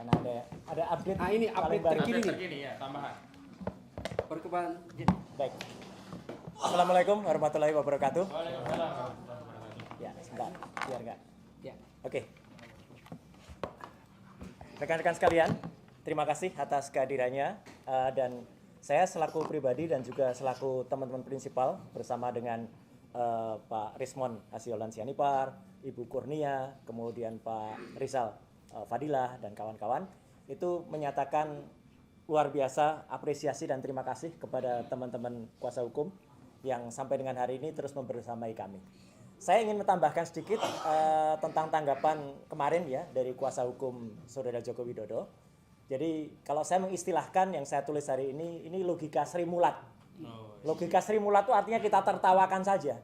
karena ada update. Ini update terkini ya, tambahan. Perkembangan. Baik. Assalamualaikum warahmatullahi wabarakatuh. Waalaikumsalam. Ya, sebentar, biar enggak. Ya. Oke. Rekan-rekan sekalian, terima kasih atas kehadirannya dan saya selaku pribadi dan juga selaku teman-teman prinsipal bersama dengan Pak Rismon Hasiolan Sianipar, Ibu Kurnia, kemudian Pak Rizal Fadilah dan kawan-kawan itu menyatakan luar biasa apresiasi dan terima kasih kepada teman-teman kuasa hukum yang sampai dengan hari ini terus membersamai kami. Saya ingin menambahkan sedikit tentang tanggapan kemarin ya dari kuasa hukum Saudara Joko Widodo. Jadi kalau saya mengistilahkan yang saya tulis hari ini logika Sri Mulat. Logika Sri Mulat itu artinya kita tertawakan saja.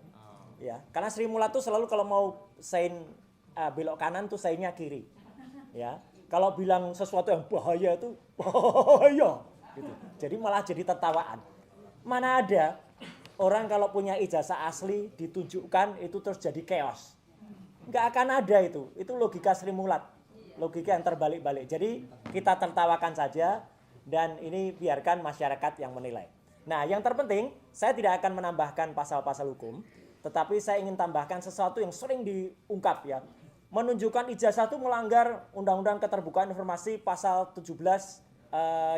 Ya, karena Sri Mulat itu selalu kalau mau sein belok kanan tuh seinnya kiri. Ya. Kalau bilang sesuatu yang bahaya itu bahaya gitu. Jadi malah jadi tertawaan. Mana ada orang kalau punya ijazah asli ditunjukkan itu terus jadi chaos. Nggak akan ada itu. Itu logika Sri Mulat. Logika yang terbalik-balik. Jadi kita tertawakan saja dan ini biarkan masyarakat yang menilai. Nah, yang terpenting saya tidak akan menambahkan pasal-pasal hukum, tetapi saya ingin tambahkan sesuatu yang sering diungkap ya. Menunjukkan ijazah itu melanggar Undang-Undang Keterbukaan Informasi pasal 17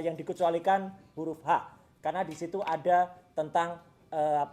yang dikecualikan huruf H. Karena di situ ada tentang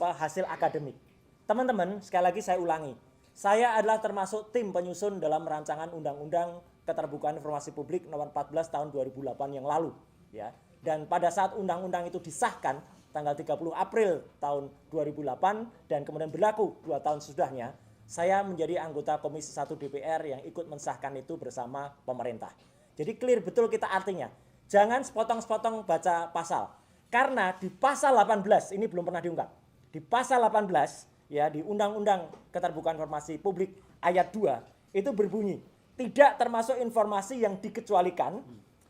hasil akademik. Teman-teman, sekali lagi saya ulangi. Saya adalah termasuk tim penyusun dalam rancangan Undang-Undang Keterbukaan Informasi Publik nomor 14 tahun 2008 yang lalu, ya. Dan pada saat undang-undang itu disahkan tanggal 30 April tahun 2008 dan kemudian berlaku 2 tahun sesudahnya, saya menjadi anggota Komisi 1 DPR yang ikut mensahkan itu bersama pemerintah. Jadi clear betul kita artinya. Jangan sepotong-sepotong baca pasal. Karena di pasal 18 ini belum pernah diungkap. Di pasal 18 ya di Undang-Undang Keterbukaan Informasi Publik ayat 2 itu berbunyi tidak termasuk informasi yang dikecualikan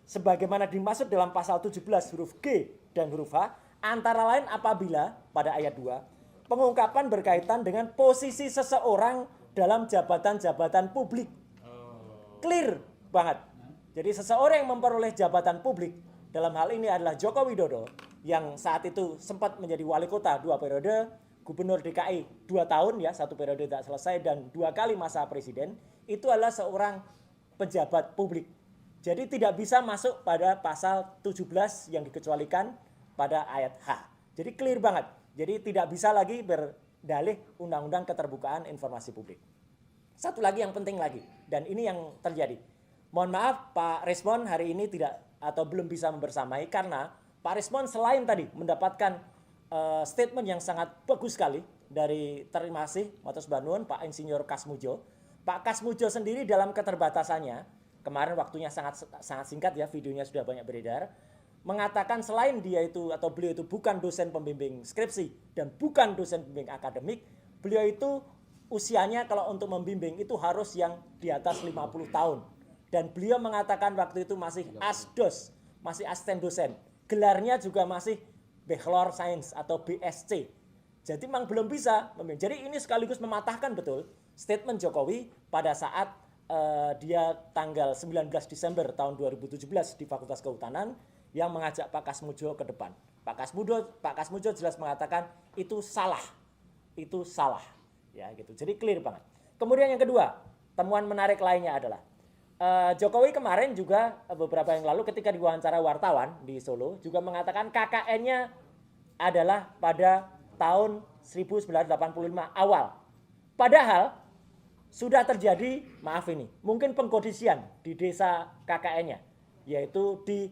sebagaimana dimaksud dalam pasal 17 huruf G dan huruf H antara lain apabila pada ayat 2 pengungkapan berkaitan dengan posisi seseorang dalam jabatan-jabatan publik. Clear banget. Jadi seseorang yang memperoleh jabatan publik dalam hal ini adalah Joko Widodo yang saat itu sempat menjadi wali kota 2 periode, gubernur DKI 2 tahun ya, 1 periode tidak selesai dan 2 kali masa presiden, itu adalah seorang pejabat publik. Jadi tidak bisa masuk pada pasal 17 yang dikecualikan pada ayat H. Jadi clear banget. Jadi tidak bisa lagi berdalih Undang-Undang Keterbukaan Informasi Publik. Satu lagi yang penting lagi, dan ini yang terjadi. Mohon maaf Pak Rismon hari ini tidak atau belum bisa membersamai karena Pak Rismon selain tadi mendapatkan statement yang sangat bagus sekali dari terima kasih Matus Banuun Pak Insinyur Kasmujo. Pak Kasmujo sendiri dalam keterbatasannya, kemarin waktunya sangat singkat ya, videonya sudah banyak beredar, mengatakan selain dia itu atau beliau itu bukan dosen pembimbing skripsi dan bukan dosen pembimbing akademik, beliau itu usianya kalau untuk membimbing itu harus yang di atas 50 tahun. Dan beliau mengatakan waktu itu masih asdos, masih asisten dosen. Gelarnya juga masih Bachelor Science atau BSc. Jadi memang belum bisa membimbing. Jadi ini sekaligus mematahkan betul statement Jokowi pada saat dia tanggal 19 Desember tahun 2017 di Fakultas Kehutanan yang mengajak Pak Kasmujo ke depan. Pak Kasmujo jelas mengatakan itu salah. Itu salah. Ya gitu. Jadi clear banget. Kemudian yang kedua, temuan menarik lainnya adalah Jokowi kemarin juga beberapa yang lalu ketika diwawancara wartawan di Solo juga mengatakan KKN-nya adalah pada tahun 1985 awal. Padahal sudah terjadi, maaf ini, mungkin pengkondisian di desa KKN-nya, yaitu di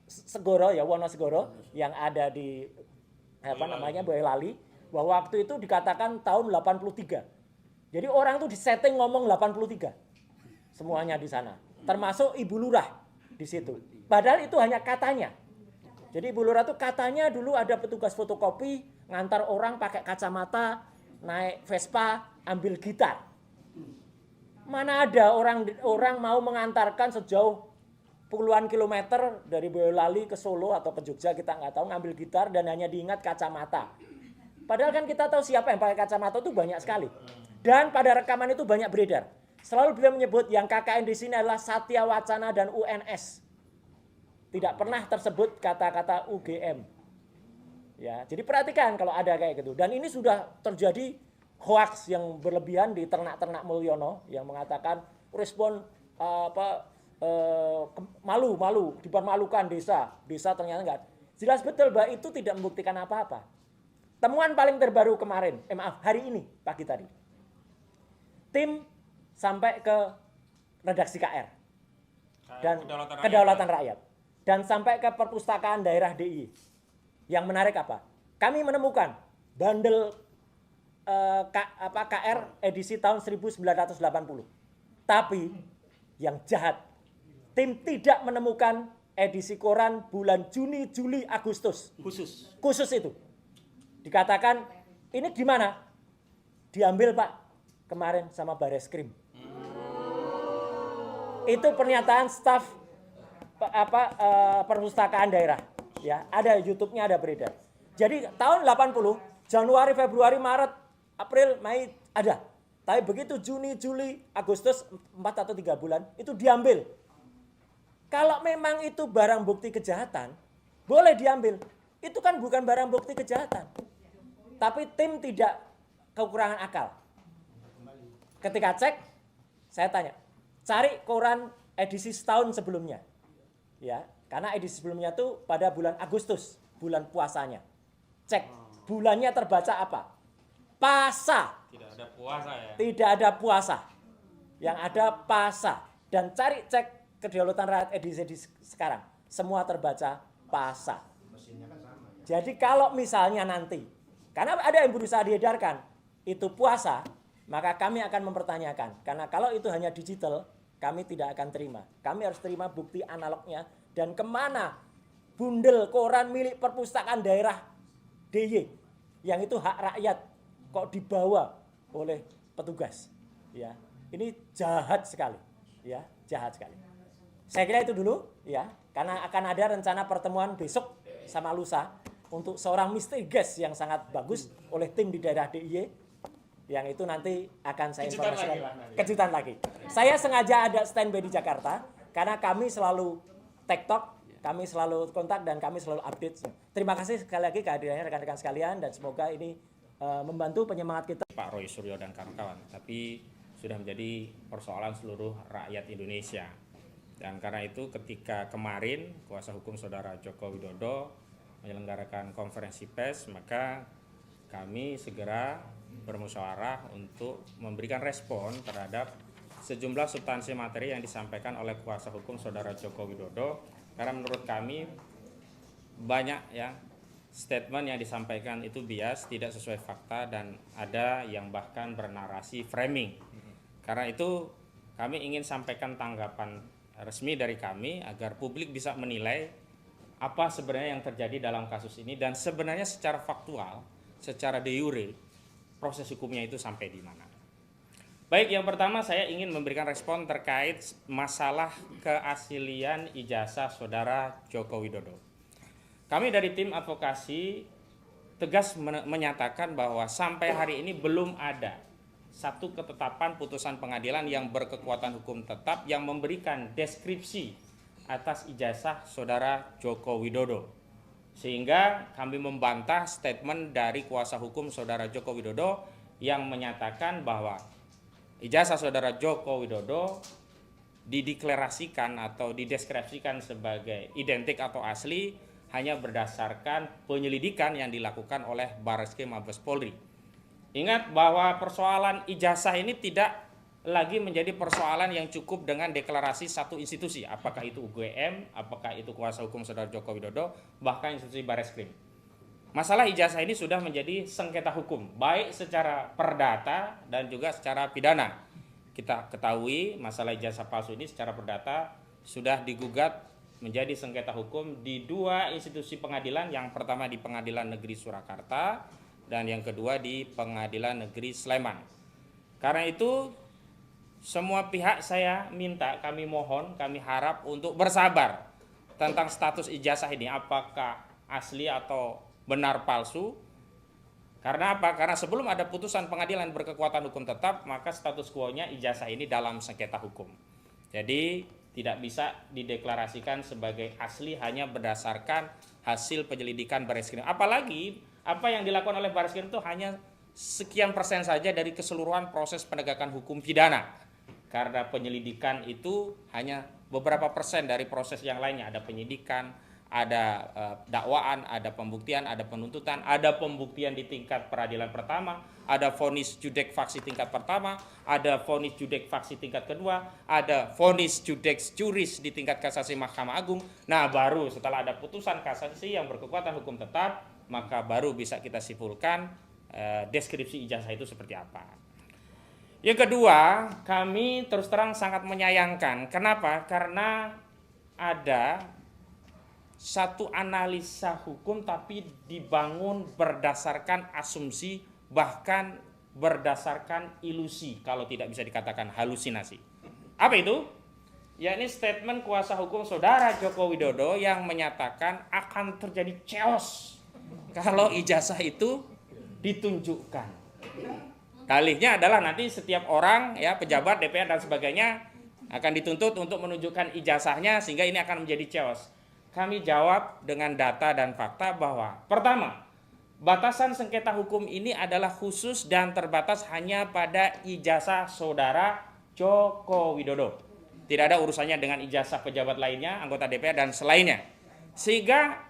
Segoro ya, Wonosegoro yang ada di Boyolali, bahwa waktu itu dikatakan tahun 83. Jadi orang tuh disetting ngomong 83. Semuanya di sana. Termasuk Ibu Lurah di situ. Padahal itu hanya katanya. Jadi Ibu Lurah tuh katanya dulu ada petugas fotokopi ngantar orang pakai kacamata, naik Vespa, ambil gitar. Mana ada orang mau mengantarkan sejauh puluhan kilometer dari Boyolali ke Solo atau ke Jogja, kita nggak tahu, ngambil gitar dan hanya diingat kacamata. Padahal kan kita tahu siapa yang pakai kacamata itu banyak sekali. Dan pada rekaman itu banyak beredar. Selalu beliau menyebut yang KKN di sini adalah Satya Wacana dan UNS. Tidak pernah tersebut kata-kata UGM. Ya, jadi perhatikan kalau ada kayak gitu. Dan ini sudah terjadi hoax yang berlebihan di ternak-ternak Mulyono yang mengatakan respon malu dipermalukan desa ternyata enggak. Jelas betul bahwa itu tidak membuktikan apa-apa. Temuan paling terbaru kemarin, hari ini pagi tadi, tim sampai ke redaksi KR dan kedaulatan rakyat dan sampai ke perpustakaan daerah DIY. Yang menarik apa? Kami menemukan bandel KR edisi tahun 1980. Tapi yang jahat, tim tidak menemukan edisi koran bulan Juni, Juli, Agustus. Khusus itu. Dikatakan, ini gimana? Diambil Pak, kemarin sama Bareskrim. Itu pernyataan staf perpustakaan daerah. Ya, ada YouTube-nya, ada beredar. Jadi tahun 80, Januari, Februari, Maret, April, Mei ada. Tapi begitu Juni, Juli, Agustus 4 atau 3 bulan itu diambil. Kalau memang itu barang bukti kejahatan, boleh diambil. Itu kan bukan barang bukti kejahatan. Tapi tim tidak kekurangan akal. Ketika cek, saya tanya, cari koran edisi setahun sebelumnya. Ya, karena edisi sebelumnya itu pada bulan Agustus, bulan puasanya. Cek, bulannya terbaca apa? Pasa. Tidak ada puasa ya. Tidak ada puasa. Yang ada pasa. Dan cari cek kedaulatan rakyat edisi sekarang. Semua terbaca pasa. Jadi kalau misalnya nanti, karena ada yang berusaha diedarkan, itu puasa, maka kami akan mempertanyakan. Karena kalau itu hanya digital, kami tidak akan terima. Kami harus terima bukti analognya. Dan kemana bundel koran milik perpustakaan daerah DIY yang itu hak rakyat kok dibawa oleh petugas. Ya, ini jahat sekali. Ya, jahat sekali. Saya kira itu dulu, ya, karena akan ada rencana pertemuan besok sama lusa untuk seorang mystery guest yang sangat bagus oleh tim di daerah DIY, yang itu nanti akan saya informasikan. Kejutan lagi. Saya sengaja ada standby di Jakarta karena kami selalu TikTok, kami selalu kontak dan kami selalu update. Terima kasih sekali lagi kehadirannya rekan-rekan sekalian dan semoga ini membantu penyemangat kita. Pak Roy Suryo dan kawan-kawan, tapi sudah menjadi persoalan seluruh rakyat Indonesia. Dan karena itu ketika kemarin kuasa hukum saudara Joko Widodo menyelenggarakan konferensi pers, maka kami segera bermusyawarah untuk memberikan respon terhadap sejumlah substansi materi yang disampaikan oleh kuasa hukum saudara Joko Widodo, karena menurut kami banyak ya statement yang disampaikan itu bias, tidak sesuai fakta, dan ada yang bahkan bernarasi framing. Karena itu kami ingin sampaikan tanggapan resmi dari kami agar publik bisa menilai apa sebenarnya yang terjadi dalam kasus ini dan sebenarnya secara faktual, secara de jure proses hukumnya itu sampai di mana. Baik, yang pertama saya ingin memberikan respon terkait masalah keaslian ijazah saudara Joko Widodo. Kami dari tim advokasi tegas menyatakan bahwa sampai hari ini belum ada satu ketetapan putusan pengadilan yang berkekuatan hukum tetap yang memberikan deskripsi atas ijazah saudara Joko Widodo. Sehingga kami membantah statement dari kuasa hukum saudara Joko Widodo yang menyatakan bahwa ijazah saudara Joko Widodo dideklarasikan atau dideskripsikan sebagai identik atau asli hanya berdasarkan penyelidikan yang dilakukan oleh Bareskrim Mabes Polri. Ingat bahwa persoalan ijazah ini tidak lagi menjadi persoalan yang cukup dengan deklarasi satu institusi, apakah itu UGM, apakah itu kuasa hukum saudara Joko Widodo, bahkan institusi Bareskrim. Masalah ijazah ini sudah menjadi sengketa hukum, baik secara perdata dan juga secara pidana. Kita ketahui masalah ijazah palsu ini secara perdata sudah digugat menjadi sengketa hukum di dua institusi pengadilan, yang pertama di Pengadilan Negeri Surakarta dan yang kedua di Pengadilan Negeri Sleman. Karena itu semua pihak saya minta, kami mohon, kami harap untuk bersabar tentang status ijazah ini, apakah asli atau benar palsu. Karena apa? Karena sebelum ada putusan pengadilan berkekuatan hukum tetap, maka status quo-nya ijazah ini dalam sengketa hukum. Jadi tidak bisa dideklarasikan sebagai asli hanya berdasarkan hasil penyelidikan Barreskrim. Apalagi apa yang dilakukan oleh Barreskrim itu hanya sekian persen saja dari keseluruhan proses penegakan hukum pidana. Karena penyelidikan itu hanya beberapa persen dari proses yang lainnya. Ada penyidikan, ada dakwaan, ada pembuktian, ada penuntutan, ada pembuktian di tingkat peradilan pertama, ada vonis judek faksi tingkat pertama, ada vonis judek faksi tingkat kedua, ada vonis judek juris di tingkat kasasi Mahkamah Agung. Nah, baru setelah ada putusan kasasi yang berkekuatan hukum tetap, maka baru bisa kita simpulkan deskripsi ijazah itu seperti apa. Yang kedua, kami terus terang sangat menyayangkan. Kenapa? Karena ada satu analisa hukum tapi dibangun berdasarkan asumsi, bahkan berdasarkan ilusi, kalau tidak bisa dikatakan halusinasi. Apa itu? Yakni statement kuasa hukum saudara Joko Widodo yang menyatakan akan terjadi chaos kalau ijazah itu ditunjukkan. Dalihnya adalah nanti setiap orang, ya, pejabat, DPR dan sebagainya akan dituntut untuk menunjukkan ijazahnya sehingga ini akan menjadi chaos. Kami jawab dengan data dan fakta bahwa pertama, batasan sengketa hukum ini adalah khusus dan terbatas hanya pada ijazah saudara Joko Widodo. Tidak ada urusannya dengan ijazah pejabat lainnya, anggota DPR dan selainnya. Sehingga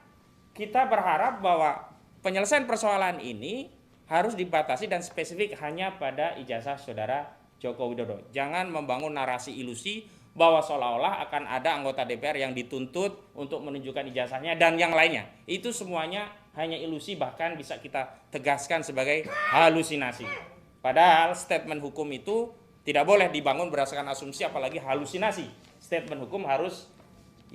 kita berharap bahwa penyelesaian persoalan ini harus dibatasi dan spesifik hanya pada ijazah saudara Joko Widodo. Jangan membangun narasi ilusi bahwa seolah-olah akan ada anggota DPR yang dituntut untuk menunjukkan ijazahnya dan yang lainnya. Itu semuanya hanya ilusi, bahkan bisa kita tegaskan sebagai halusinasi. Padahal statement hukum itu tidak boleh dibangun berdasarkan asumsi apalagi halusinasi. Statement hukum harus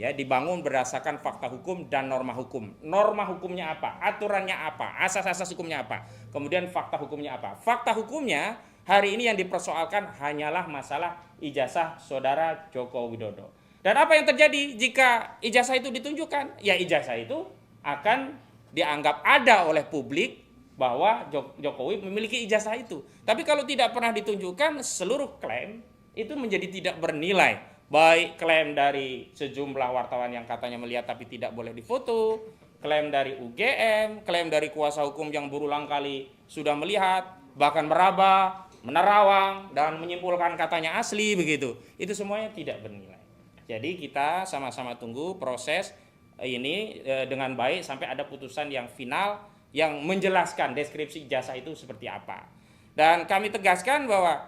dibangun berdasarkan fakta hukum dan norma hukum. Norma hukumnya apa? Aturannya apa? Asas-asas hukumnya apa? Kemudian fakta hukumnya apa? Fakta hukumnya hari ini yang dipersoalkan hanyalah masalah ijazah saudara Joko Widodo. Dan apa yang terjadi jika ijazah itu ditunjukkan? Ya, ijazah itu akan dianggap ada oleh publik bahwa Jokowi memiliki ijazah itu. Tapi kalau tidak pernah ditunjukkan, seluruh klaim itu menjadi tidak bernilai. Baik klaim dari sejumlah wartawan yang katanya melihat tapi tidak boleh difoto, klaim dari UGM, klaim dari kuasa hukum yang berulang kali sudah melihat, bahkan meraba, menerawang, dan menyimpulkan katanya asli begitu. Itu semuanya tidak bernilai. Jadi kita sama-sama tunggu proses ini dengan baik sampai ada putusan yang final yang menjelaskan deskripsi ijazah itu seperti apa. Dan kami tegaskan bahwa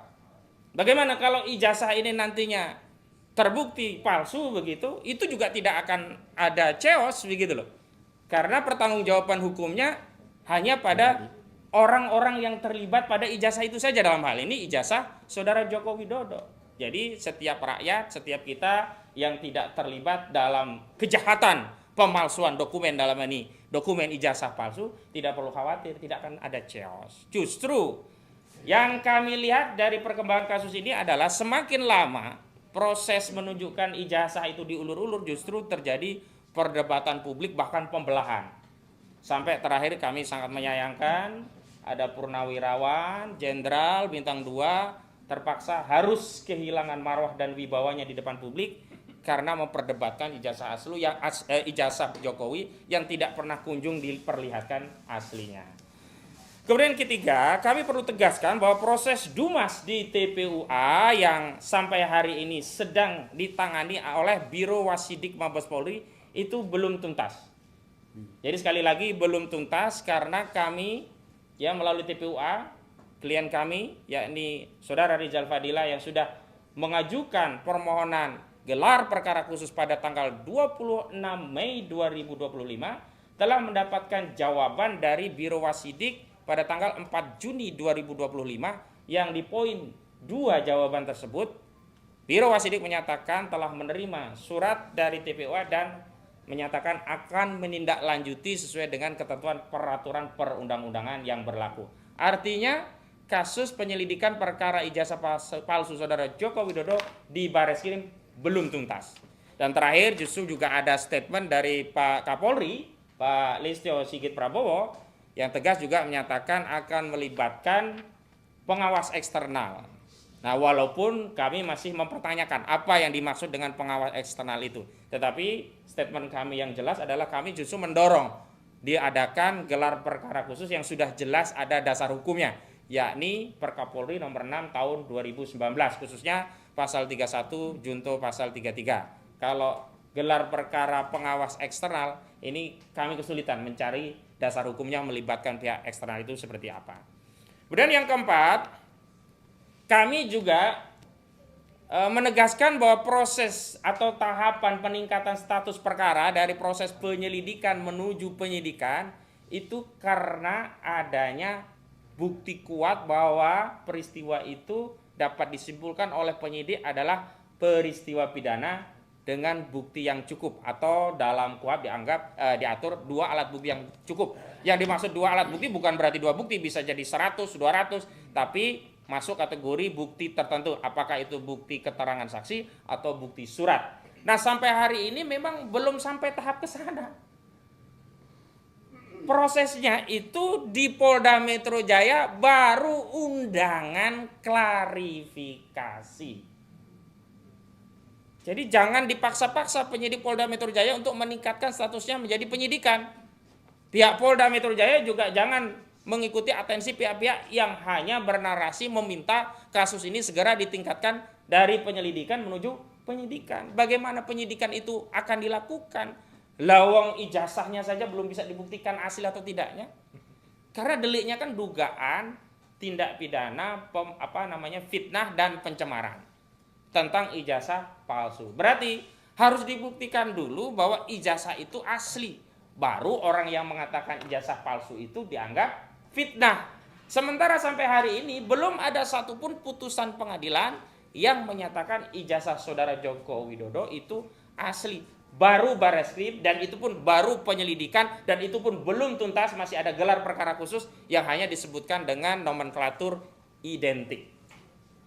bagaimana kalau ijazah ini nantinya terbukti palsu begitu, itu juga tidak akan ada chaos begitu loh. Karena pertanggungjawaban hukumnya hanya pada orang-orang yang terlibat pada ijazah itu saja, dalam hal ini ijazah saudara Joko Widodo. Jadi setiap rakyat, setiap kita yang tidak terlibat dalam kejahatan pemalsuan dokumen, dalam ini dokumen ijazah palsu, tidak perlu khawatir, tidak akan ada chaos. Justru yang kami lihat dari perkembangan kasus ini adalah semakin lama proses menunjukkan ijazah itu diulur-ulur, justru terjadi perdebatan publik bahkan pembelahan. Sampai terakhir kami sangat menyayangkan ada purnawirawan, jenderal bintang 2 terpaksa harus kehilangan marwah dan wibawanya di depan publik karena memperdebatkan ijazah asli yang ijazah Jokowi yang tidak pernah kunjung diperlihatkan aslinya. Kemudian ketiga, kami perlu tegaskan bahwa proses Dumas di TPUA yang sampai hari ini sedang ditangani oleh Biro Wasidik Mabes Polri itu belum tuntas. Jadi sekali lagi belum tuntas karena kami melalui TPUA, klien kami yakni Saudara Rizal Fadila yang sudah mengajukan permohonan gelar perkara khusus pada tanggal 26 Mei 2025 telah mendapatkan jawaban dari Biro Wasidik pada tanggal 4 Juni 2025 yang di poin 2 jawaban tersebut Biro Wasidik menyatakan telah menerima surat dari TPUA dan menyatakan akan menindaklanjuti sesuai dengan ketentuan peraturan perundang-undangan yang berlaku. Artinya kasus penyelidikan perkara ijazah palsu saudara Joko Widodo di Barreskrim belum tuntas. Dan terakhir justru juga ada statement dari Pak Kapolri, Pak Listio Sigit Prabowo, yang tegas juga menyatakan akan melibatkan pengawas eksternal. Nah, walaupun kami masih mempertanyakan apa yang dimaksud dengan pengawas eksternal itu. Tetapi statement kami yang jelas adalah kami justru mendorong diadakan gelar perkara khusus yang sudah jelas ada dasar hukumnya, yakni Perkapolri nomor 6 tahun 2019, khususnya pasal 31 junto pasal 33. Kalau gelar perkara pengawas eksternal, ini kami kesulitan mencari dasar hukumnya melibatkan pihak eksternal itu seperti apa. Kemudian yang keempat, kami juga menegaskan bahwa proses atau tahapan peningkatan status perkara dari proses penyelidikan menuju penyidikan itu karena adanya bukti kuat bahwa peristiwa itu dapat disimpulkan oleh penyidik adalah peristiwa pidana dengan bukti yang cukup, atau dalam KUHP diatur 2 alat bukti yang cukup. Yang dimaksud 2 alat bukti bukan berarti 2 bukti, bisa jadi 100, 200, tapi masuk kategori bukti tertentu, apakah itu bukti keterangan saksi atau bukti surat. Nah, sampai hari ini memang belum sampai tahap ke sana. Prosesnya itu di Polda Metro Jaya baru undangan klarifikasi. Jadi jangan dipaksa-paksa penyidik Polda Metro Jaya untuk meningkatkan statusnya menjadi penyidikan. Pihak Polda Metro Jaya juga jangan mengikuti atensi pihak-pihak yang hanya bernarasi meminta kasus ini segera ditingkatkan dari penyelidikan menuju penyidikan. Bagaimana penyidikan itu akan dilakukan? Lawang ijazahnya saja belum bisa dibuktikan asli atau tidaknya. Karena deliknya kan dugaan tindak pidana fitnah dan pencemaran tentang ijazah palsu. Berarti harus dibuktikan dulu bahwa ijazah itu asli. Baru orang yang mengatakan ijazah palsu itu dianggap fitnah. Sementara sampai hari ini belum ada satupun putusan pengadilan yang menyatakan ijazah saudara Joko Widodo itu asli. Baru Bareskrim, dan itu pun baru penyelidikan, dan itu pun belum tuntas, masih ada gelar perkara khusus yang hanya disebutkan dengan nomenklatur identik.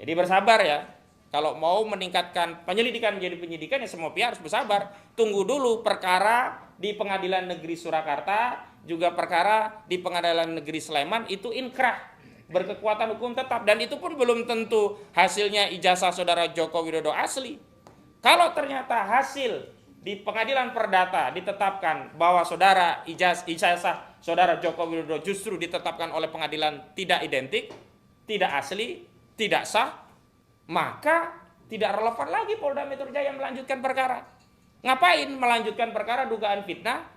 Jadi bersabar ya. Kalau mau meningkatkan penyelidikan menjadi penyidikan, ya semua pihak harus bersabar. Tunggu dulu perkara di Pengadilan Negeri Surakarta, juga perkara di Pengadilan Negeri Sleman itu inkrah, berkekuatan hukum tetap, dan itu pun belum tentu hasilnya ijazah saudara Joko Widodo asli. Kalau ternyata hasil di Pengadilan Perdata ditetapkan bahwa ijazah saudara Joko Widodo justru ditetapkan oleh pengadilan tidak identik, tidak asli, tidak sah, maka tidak relevan lagi Polda Metro Jaya melanjutkan perkara. Ngapain melanjutkan perkara dugaan fitnah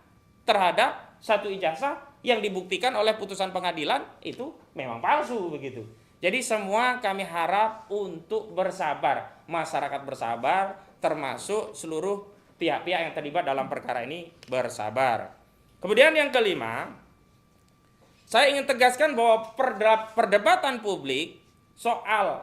terhadap satu ijazah yang dibuktikan oleh putusan pengadilan itu memang palsu begitu. Jadi semua kami harap untuk bersabar, masyarakat bersabar, termasuk seluruh pihak-pihak yang terlibat dalam perkara ini bersabar. Kemudian yang kelima, saya ingin tegaskan bahwa perdebatan publik soal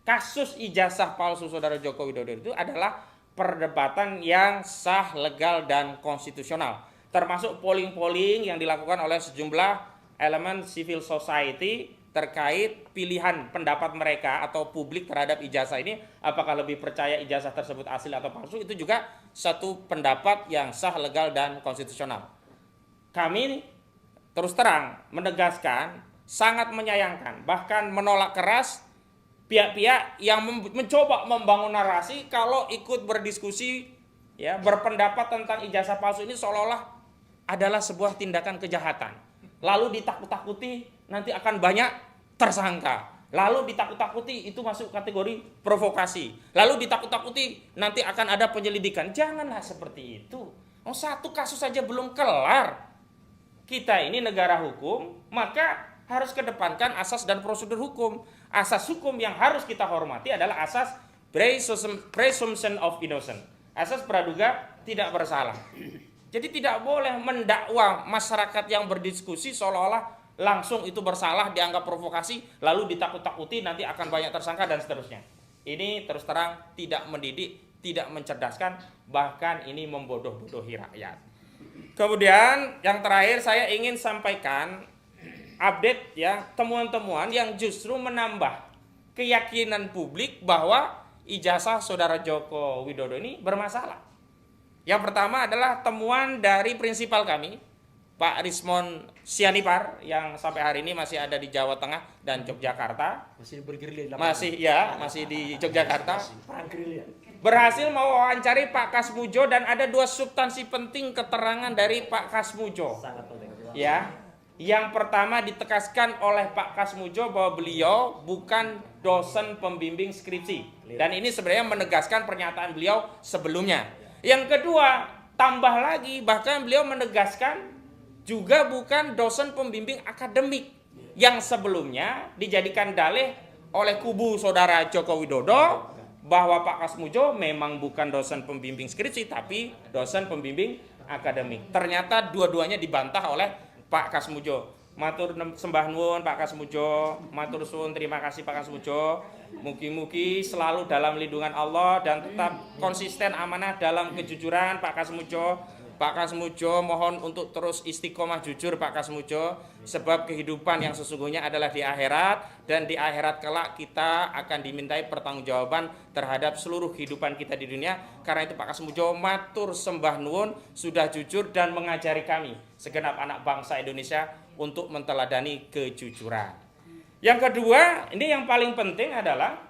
kasus ijazah palsu saudara Joko Widodo itu adalah perdebatan yang sah, legal, dan konstitusional. Termasuk polling-polling yang dilakukan oleh sejumlah elemen civil society terkait pilihan pendapat mereka atau publik terhadap ijazah ini, apakah lebih percaya ijazah tersebut asli atau palsu, itu juga satu pendapat yang sah, legal, dan konstitusional. Kami terus terang menegaskan, sangat menyayangkan, bahkan menolak keras pihak-pihak yang mencoba membangun narasi kalau ikut berdiskusi ya, berpendapat tentang ijazah palsu ini seolah-olah adalah sebuah tindakan kejahatan. Lalu ditakut-takuti nanti akan banyak tersangka. Lalu ditakut-takuti itu masuk kategori provokasi. Lalu ditakut-takuti nanti akan ada penyelidikan. Janganlah seperti itu. Satu kasus saja belum kelar. Kita ini negara hukum, maka harus kedepankan asas dan prosedur hukum. Asas hukum yang harus kita hormati adalah asas presumption of innocence. Asas praduga tidak bersalah. Jadi tidak boleh mendakwa masyarakat yang berdiskusi seolah-olah langsung itu bersalah, dianggap provokasi, lalu ditakut-takuti nanti akan banyak tersangka dan seterusnya. Ini terus terang tidak mendidik, tidak mencerdaskan, bahkan ini membodoh-bodohi rakyat. Kemudian yang terakhir saya ingin sampaikan update ya, temuan-temuan yang justru menambah keyakinan publik bahwa ijazah saudara Joko Widodo ini bermasalah. Yang pertama adalah temuan dari prinsipal kami, Pak Rismon Sianipar yang sampai hari ini masih ada di Jawa Tengah dan Yogyakarta. Masih bergerilya. Masih di Yogyakarta. Perang gerilya. Berhasil mewawancari Pak Kasmujo dan ada 2 substansi penting keterangan dari Pak Kasmujo. Sangat penting. Ya. Yang pertama ditekaskan oleh Pak Kasmujo bahwa beliau bukan dosen pembimbing skripsi. Dan ini sebenarnya menegaskan pernyataan beliau sebelumnya. Yang kedua, tambah lagi bahkan beliau menegaskan juga bukan dosen pembimbing akademik yang sebelumnya dijadikan dalih oleh kubu saudara Joko Widodo bahwa Pak Kasmujo memang bukan dosen pembimbing skripsi tapi dosen pembimbing akademik. Ternyata dua-duanya dibantah oleh Pak Kasmujo. Matur sembah nuwun Pak Kasmujo, matur suwun terima kasih Pak Kasmujo. Mugi-mugi selalu dalam lindungan Allah dan tetap konsisten amanah dalam kejujuran Pak Kasmujo. Pak Kasmujo mohon untuk terus istiqomah jujur Pak Kasmujo, sebab kehidupan yang sesungguhnya adalah di akhirat dan di akhirat kelak kita akan dimintai pertanggungjawaban terhadap seluruh kehidupan kita di dunia. Karena itu Pak Kasmujo matur sembah nuwun sudah jujur dan mengajari kami segenap anak bangsa Indonesia untuk menteladani kejujuran. Yang kedua, ini yang paling penting adalah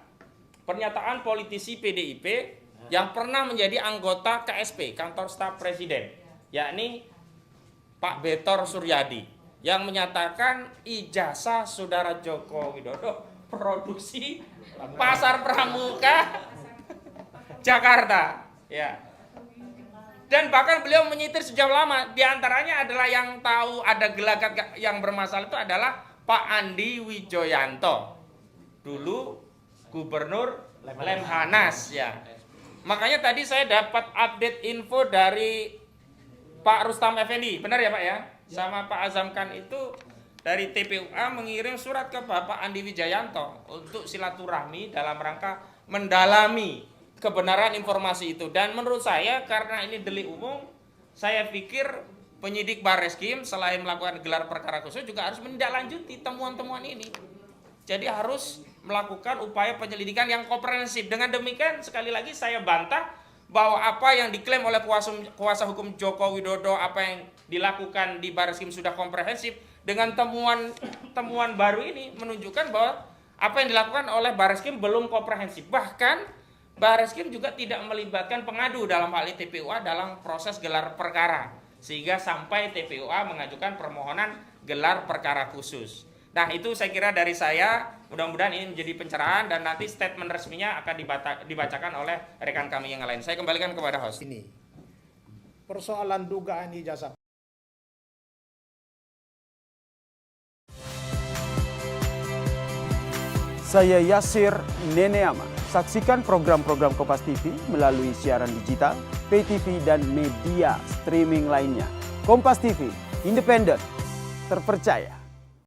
pernyataan politisi PDIP yang pernah menjadi anggota KSP, Kantor Staf Presiden, yakni Pak Betor Suryadi, yang menyatakan ijazah saudara Joko Widodo produksi Pasar Pramuka Jakarta, ya. Dan bahkan beliau menyitir sejauh lama, diantaranya adalah yang tahu ada gelagat yang bermasalah itu adalah Pak Andi Wijoyanto, dulu Gubernur Lemhanas, ya. Makanya tadi saya dapat update info dari Pak Rustam Effendi, benar ya Pak ya? Sama Pak Azamkan itu dari TPUA mengirim surat ke Bapak Andi Wijayanto untuk silaturahmi dalam rangka mendalami kebenaran informasi itu. Dan menurut saya karena ini delik umum, saya pikir penyidik Barreskrim selain melakukan gelar perkara khusus juga harus menindaklanjuti temuan-temuan ini. Jadi harus melakukan upaya penyelidikan yang komprehensif. Dengan demikian sekali lagi saya bantah bahwa apa yang diklaim oleh kuasa hukum Joko Widodo, apa yang dilakukan di Barreskrim sudah komprehensif. Dengan temuan baru ini menunjukkan bahwa apa yang dilakukan oleh Barreskrim belum komprehensif. Bahkan Barreskrim juga tidak melibatkan pengadu dalam hal ini TPUA dalam proses gelar perkara. Sehingga sampai TPUA mengajukan permohonan gelar perkara khusus. Nah itu saya kira dari saya, mudah-mudahan ini menjadi pencerahan dan nanti statement resminya akan dibacakan oleh rekan kami yang lain. Saya kembalikan kepada host. Ini persoalan dugaan ijazah. Saya Yasir Neneama. Saksikan program-program Kompas TV melalui siaran digital, pay TV, dan media streaming lainnya. Kompas TV, independen, terpercaya.